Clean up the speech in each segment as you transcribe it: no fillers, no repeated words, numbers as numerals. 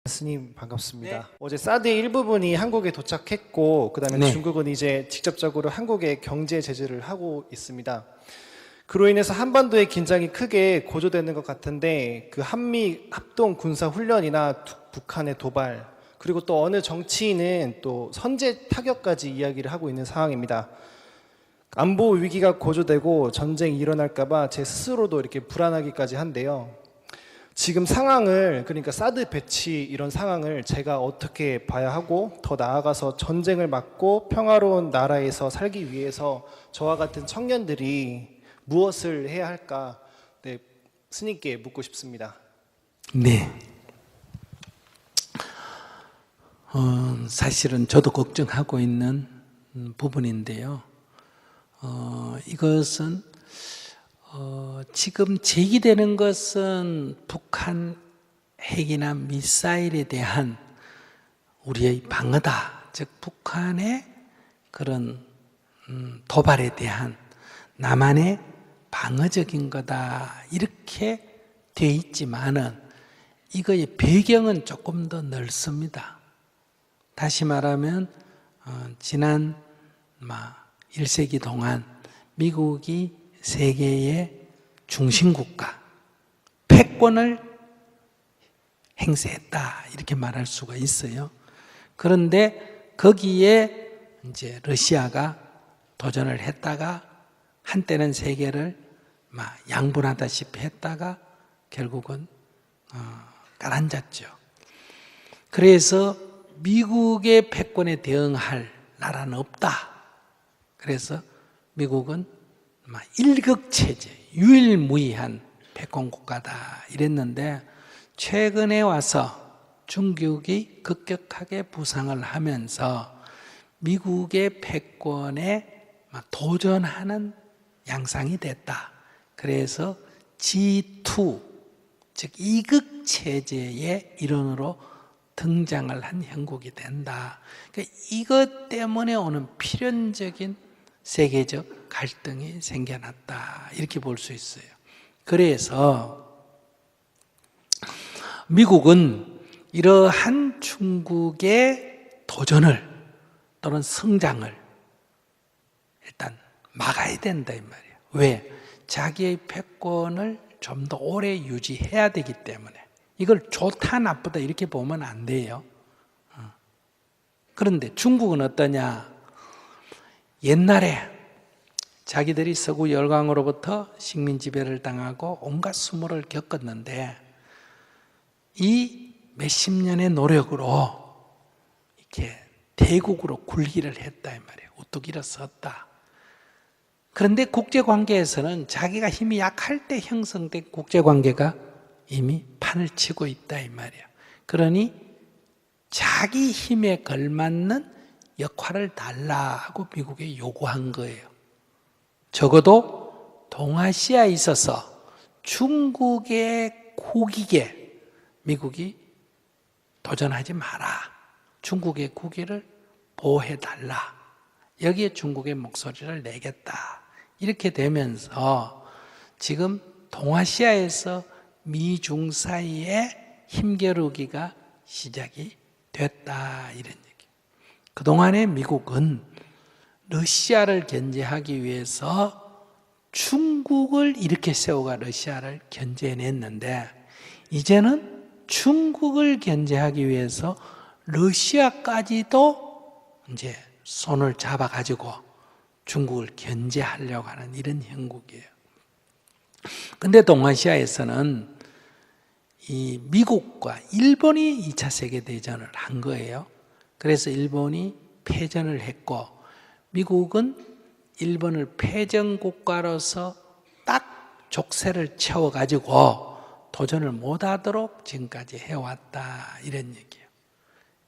스님 반갑습니다. 네. 어제 사드의 일부분이 한국에 도착했고 그다음에 네. 중국은 이제 직접적으로 한국에 경제 제재를 하고 있습니다. 그로 인해서 한반도의 긴장이 크게 고조되는 것 같은데 그 한미 합동 군사 훈련이나 북한의 도발 그리고 또 어느 정치인은 또 선제 타격까지 이야기를 하고 있는 상황입니다. 안보 위기가 고조되고 전쟁이 일어날까봐 제 스스로도 이렇게 불안하기까지 한데요. 지금 상황을 그러니까 사드 배치 이런 상황을 제가 어떻게 봐야 하고 더 나아가서 전쟁을 막고 평화로운 나라에서 살기 위해서 저와 같은 청년들이 무엇을 해야 할까? 네, 스님께 묻고 싶습니다. 네. 사실은 저도 걱정하고 있는 부분인데요. 이것은 지금 제기되는 것은 북한 핵이나 미사일에 대한 우리의 방어다. 즉 북한의 그런 도발에 대한 남한의 방어적인 거다. 이렇게 돼 있지만은 이거의 배경은 조금 더 넓습니다. 다시 말하면 지난 1세기 동안 미국이 세계의 중심국가, 패권을 행사했다 이렇게 말할 수가 있어요. 그런데 거기에 이제 러시아가 도전을 했다가 한때는 세계를 양분하다시피 했다가 결국은 가라앉았죠. 그래서 미국의 패권에 대응할 나라는 없다. 그래서 미국은 일극체제, 유일무이한 패권 국가다 이랬는데 최근에 와서 중국이 급격하게 부상을 하면서 미국의 패권에 도전하는 양상이 됐다. 그래서 G2, 즉 이극체제의 일원으로 등장을 한 형국이 된다. 그러니까 이것 때문에 오는 필연적인 세계적 갈등이 생겨났다. 이렇게 볼 수 있어요. 그래서 미국은 이러한 중국의 도전을 또는 성장을 일단 막아야 된다 이 말이에요. 왜? 자기의 패권을 좀 더 오래 유지해야 되기 때문에 이걸 좋다 나쁘다 이렇게 보면 안 돼요. 그런데 중국은 어떠냐? 옛날에 자기들이 서구 열강으로부터 식민 지배를 당하고 온갖 수모를 겪었는데 이 몇십 년의 노력으로 이렇게 대국으로 굴기를 했다 이 말이에요. 우뚝 일어섰다. 그런데 국제관계에서는 자기가 힘이 약할 때 형성된 국제관계가 이미 판을 치고 있다 이 말이에요. 그러니 자기 힘에 걸맞는 역할을 달라고 미국에 요구한 거예요. 적어도 동아시아에 있어서 중국의 국익에 미국이 도전하지 마라. 중국의 국익을 보호해달라. 여기에 중국의 목소리를 내겠다. 이렇게 되면서 지금 동아시아에서 미중 사이에 힘겨루기가 시작이 됐다. 이런 얘기예요. 그동안에 미국은 러시아를 견제하기 위해서 중국을 이렇게 세워가 러시아를 견제해냈는데 이제는 중국을 견제하기 위해서 러시아까지도 이제 손을 잡아가지고 중국을 견제하려고 하는 이런 형국이에요. 근데 동아시아에서는 이 미국과 일본이 2차 세계대전을 한 거예요. 그래서 일본이 패전을 했고 미국은 일본을 패전국가로서 딱 족쇄를 채워가지고 도전을 못하도록 지금까지 해왔다 이런 얘기예요.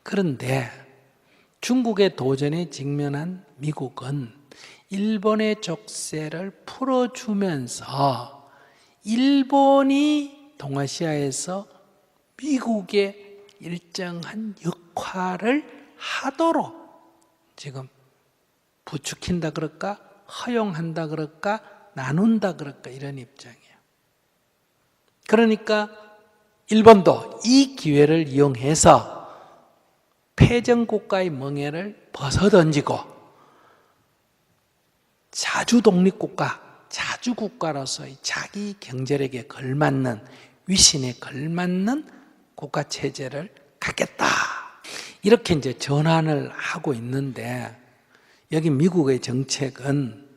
그런데 중국의 도전에 직면한 미국은 일본의 족쇄를 풀어주면서 일본이 동아시아에서 미국의 일정한 역할을 하도록 지금 부추긴다 그럴까? 허용한다 그럴까? 나눈다 그럴까? 이런 입장이에요. 그러니까 일본도 이 기회를 이용해서 패전국가의 멍에를 벗어던지고 자주독립국가, 자주국가로서의 자기 경제력에 걸맞는, 위신에 걸맞는 국가체제를 갖겠다. 이렇게 이제 전환을 하고 있는데, 여기 미국의 정책은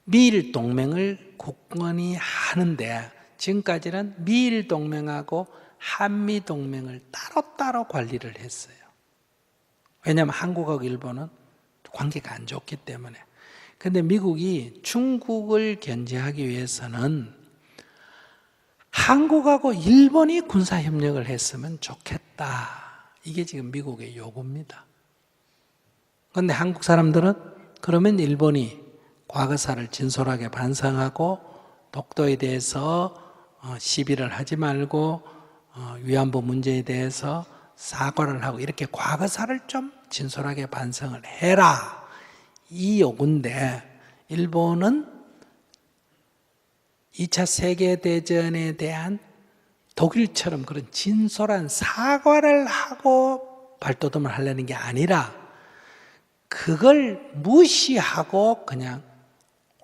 미일 동맹을 굳건히 하는데, 지금까지는 미일 동맹하고 한미 동맹을 따로따로 관리를 했어요. 왜냐하면 한국하고 일본은 관계가 안 좋기 때문에. 그런데 미국이 중국을 견제하기 위해서는 한국하고 일본이 군사협력을 했으면 좋겠다. 이게 지금 미국의 요구입니다. 그런데 한국 사람들은 그러면 일본이 과거사를 진솔하게 반성하고 독도에 대해서 시비를 하지 말고 위안부 문제에 대해서 사과를 하고 이렇게 과거사를 좀 진솔하게 반성을 해라. 이 요구인데 일본은 2차 세계대전에 대한 독일처럼 그런 진솔한 사과를 하고 발돋움을 하려는 게 아니라 그걸 무시하고 그냥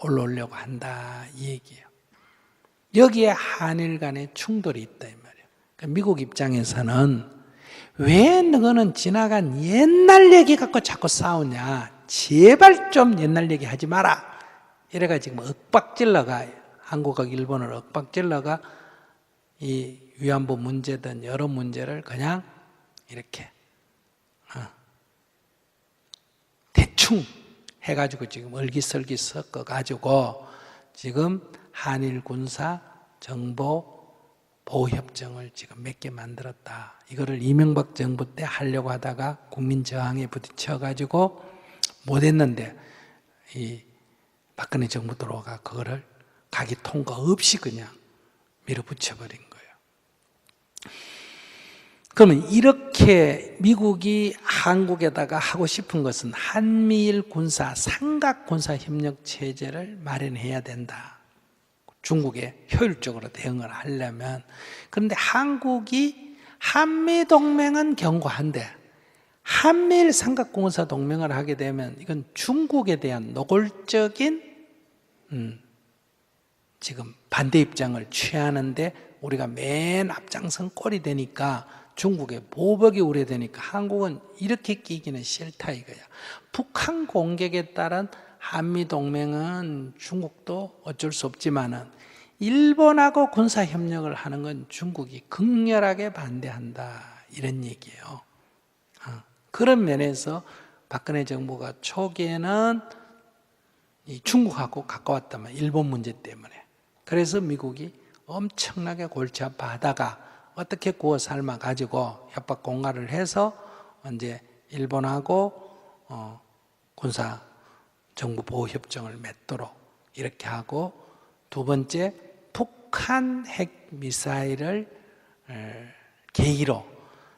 올라오려고 한다 이 얘기예요. 여기에 한일 간의 충돌이 있다 이 말이에요. 그러니까 미국 입장에서는 왜 너는 지나간 옛날 얘기 갖고 자꾸 싸우냐. 제발 좀 옛날 얘기 하지 마라. 이래가지고 윽박질러가 한국하고 일본을 윽박질러가 이 위안부 문제든 여러 문제를 그냥 이렇게 대충 해가지고 지금 얼기설기 섞어가지고 지금 한일 군사 정보 보호협정을 지금 몇 개 만들었다. 이거를 이명박 정부 때 하려고 하다가 국민 저항에 부딪혀가지고 못했는데 이 박근혜 정부 들어가 그거를 가기 통과 없이 그냥 밀어붙여버린 거예요. 그러면 이렇게 미국이 한국에다가 하고 싶은 것은 한미일 군사 삼각 군사 협력 체제를 마련해야 된다. 중국에 효율적으로 대응을 하려면. 그런데 한국이 한미동맹은 견고한데 한미일 삼각군사 동맹을 하게 되면 이건 중국에 대한 노골적인 지금 반대 입장을 취하는데 우리가 맨 앞장선 꼴이 되니까 중국의 보복이 우려되니까 한국은 이렇게 끼기는 싫다 이거야. 북한 공격에 따른 한미동맹은 중국도 어쩔 수 없지만은 일본하고 군사협력을 하는 건 중국이 극렬하게 반대한다 이런 얘기예요. 그런 면에서 박근혜 정부가 초기에는 이 중국하고 가까웠다면 일본 문제 때문에 그래서 미국이 엄청나게 골치 아파하다가 어떻게 구워 삶아 가지고 협박 공갈을 해서 이제 일본하고 군사 정부 보호 협정을 맺도록 이렇게 하고 두 번째 북한 핵 미사일을 계기로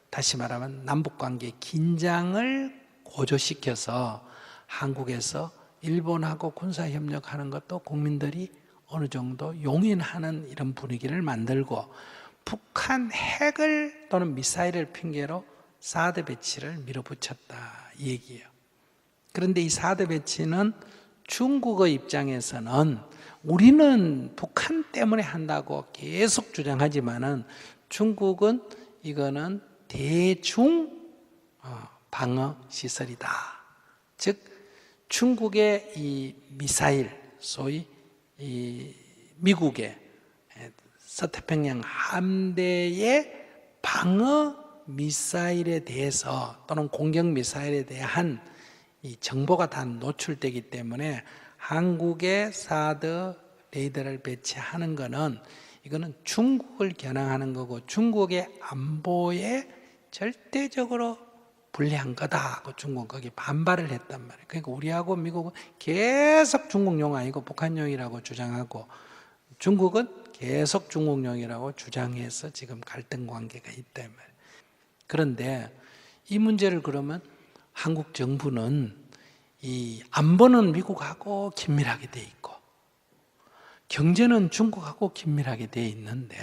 다시 말하면 남북관계 긴장을 고조시켜서 한국에서 일본하고 군사협력하는 것도 국민들이 어느 정도 용인하는 이런 분위기를 만들고 북한 핵을 또는 미사일을 핑계로 사드 배치를 밀어붙였다 이 얘기예요. 그런데 이 사드 배치는 중국의 입장에서는 우리는 북한 때문에 한다고 계속 주장하지만은 중국은 이거는 대중 방어 시설이다. 즉 중국의 이 미사일 소위 이 미국의 서태평양 함대의 방어 미사일에 대해서 또는 공격 미사일에 대한 이 정보가 다 노출되기 때문에 한국의 사드 레이더를 배치하는 것은 이거는 중국을 겨냥하는 거고 중국의 안보에 절대적으로 불리한 거다 하고 중국은 거기에 반발을 했단 말이에요. 그러니까 우리하고 미국은 계속 중국용 아니고 북한용이라고 주장하고 중국은 계속 중국용이라고 주장해서 지금 갈등 관계가 있다 말이에요. 그런데 이 문제를 그러면 한국 정부는 이 안보는 미국하고 긴밀하게 돼 있고 경제는 중국하고 긴밀하게 돼 있는데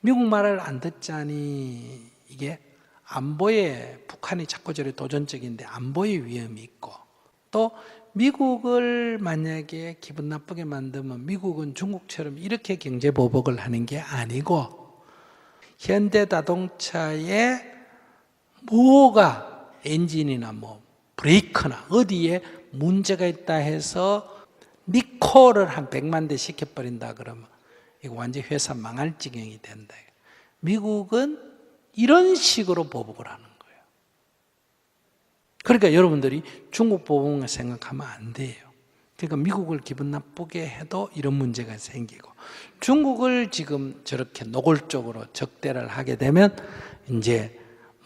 미국 말을 안 듣자니 이게 안보에 북한이 자꾸 저래 도전적인데 안보의 위험이 있고, 또 미국을 만약에 기분 나쁘게 만들면 미국은 중국처럼 이렇게 경제 보복을 하는 게 아니고 현대자동차에 뭐가 엔진이나 뭐 브레이크나 어디에 문제가 있다 해서 리콜을 한 100만 대 시켜버린다 그러면 이거 완전 회사 망할 지경이 된다. 미국은 이런 식으로 보복을 하는 거예요. 그러니까 여러분들이 중국 보복을 생각하면 안 돼요. 그러니까 미국을 기분 나쁘게 해도 이런 문제가 생기고, 중국을 지금 저렇게 노골적으로 적대를 하게 되면 이제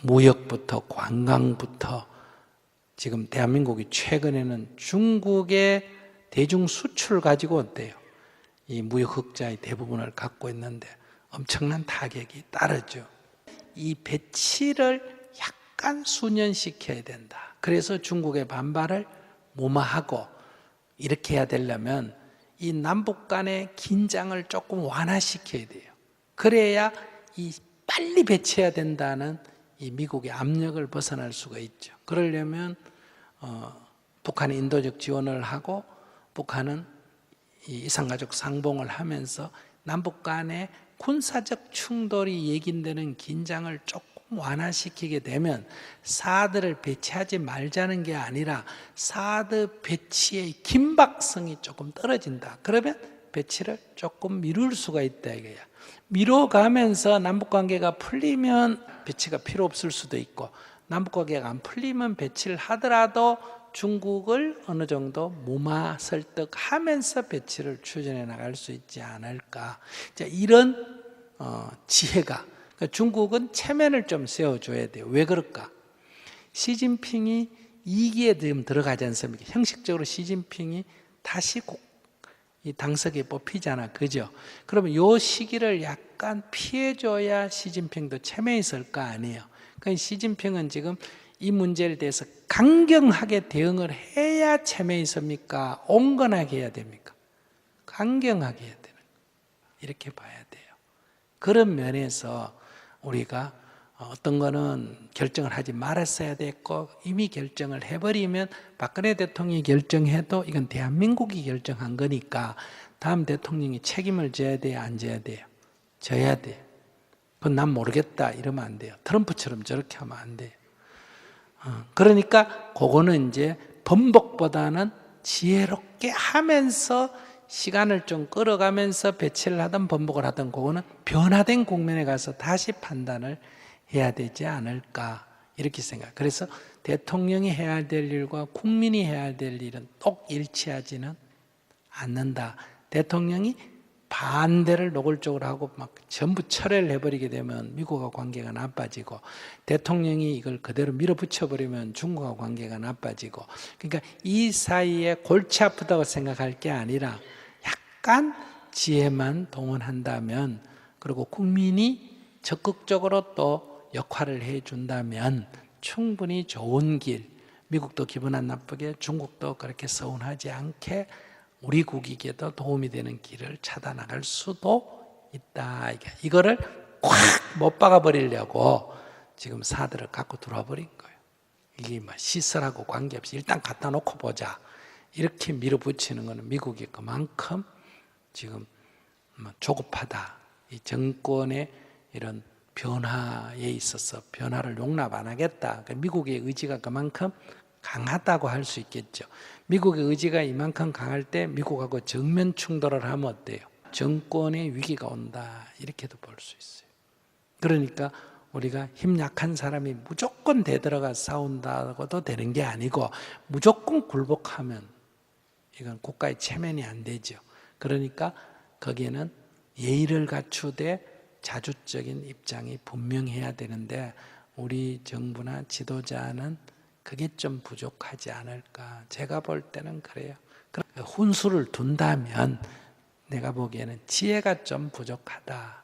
무역부터 관광부터, 지금 대한민국이 최근에는 중국의 대중 수출 가지고 어때요? 이 무역 흑자의 대부분을 갖고 있는데 엄청난 타격이 따르죠. 이 배치를 약간 수년시켜야 된다. 그래서 중국의 반발을 무마하고, 이렇게 해야 되려면 이 남북 간의 긴장을 조금 완화시켜야 돼요. 그래야 이 빨리 배치해야 된다는 이 미국의 압력을 벗어날 수가 있죠. 그러려면 북한이 인도적 지원을 하고 북한은 이 이산가족 상봉을 하면서 남북 간의 군사적 충돌이 예긴되는 긴장을 조금 완화시키게 되면 사드를 배치하지 말자는 게 아니라 사드 배치의 긴박성이 조금 떨어진다. 그러면 배치를 조금 미룰 수가 있다 이거야. 미뤄가면서 남북관계가 풀리면 배치가 필요 없을 수도 있고, 남북관계가 안 풀리면 배치를 하더라도 중국을 어느 정도 무마 설득하면서 배치를 추진해 나갈 수 있지 않을까. 자, 이런 지혜가, 그러니까 중국은 체면을 좀 세워줘야 돼요. 왜 그럴까? 시진핑이 2기에 지금 들어가지 않습니까? 형식적으로 시진핑이 다시 이 당석에 뽑히잖아, 그죠? 그러면 요 시기를 약간 피해줘야 시진핑도 체면이 있을 거 아니에요. 그러니까 시진핑은 지금 이 문제에 대해서 강경하게 대응을 해야 체면이 있습니까? 온건하게 해야 됩니까? 강경하게 해야 되는 거예요. 이렇게 봐야 돼요. 그런 면에서 우리가 어떤 거는 결정을 하지 말았어야 됐고, 이미 결정을 해버리면 박근혜 대통령이 결정해도 이건 대한민국이 결정한 거니까 다음 대통령이 책임을 져야 돼요, 안 져야 돼요? 져야 돼요. 그건 난 모르겠다 이러면 안 돼요. 트럼프처럼 저렇게 하면 안 돼요. 그러니까 그거는 이제 번복보다는 지혜롭게 하면서 시간을 좀 끌어가면서 배치를 하든 번복을 하든, 그거는 변화된 국면에 가서 다시 판단을 해야 되지 않을까 이렇게 생각. 그래서 대통령이 해야 될 일과 국민이 해야 될 일은 똑 일치하지는 않는다. 대통령이 반대를 노골적으로 하고 막 전부 철회를 해버리게 되면 미국과 관계가 나빠지고, 대통령이 이걸 그대로 밀어붙여버리면 중국과 관계가 나빠지고, 그러니까 이 사이에 골치 아프다고 생각할 게 아니라 약간 지혜만 동원한다면, 그리고 국민이 적극적으로 또 역할을 해준다면 충분히 좋은 길, 미국도 기분 안 나쁘게 중국도 그렇게 서운하지 않게 우리 국익에도 도움이 되는 길을 찾아 나갈 수도 있다. 이거를 꽉 못 박아버리려고 지금 사드를 갖고 들어와 버린 거예요. 이게 뭐 시설하고 관계없이 일단 갖다 놓고 보자, 이렇게 밀어붙이는 거는 미국이 그만큼 지금 조급하다. 이 정권의 이런 변화에 있어서 변화를 용납 안 하겠다. 그러니까 미국의 의지가 그만큼 강하다고 할 수 있겠죠. 미국의 의지가 이만큼 강할 때 미국하고 정면 충돌을 하면 어때요? 정권의 위기가 온다, 이렇게도 볼 수 있어요. 그러니까 우리가 힘 약한 사람이 무조건 대들어가 싸운다고도 되는 게 아니고, 무조건 굴복하면 이건 국가의 체면이 안 되죠. 그러니까 거기에는 예의를 갖추되 자주적인 입장이 분명해야 되는데, 우리 정부나 지도자는 그게 좀 부족하지 않을까. 제가 볼 때는 그래요. 훈수를 둔다면 내가 보기에는 지혜가 좀 부족하다,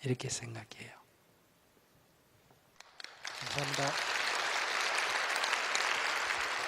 이렇게 생각해요. 감사합니다.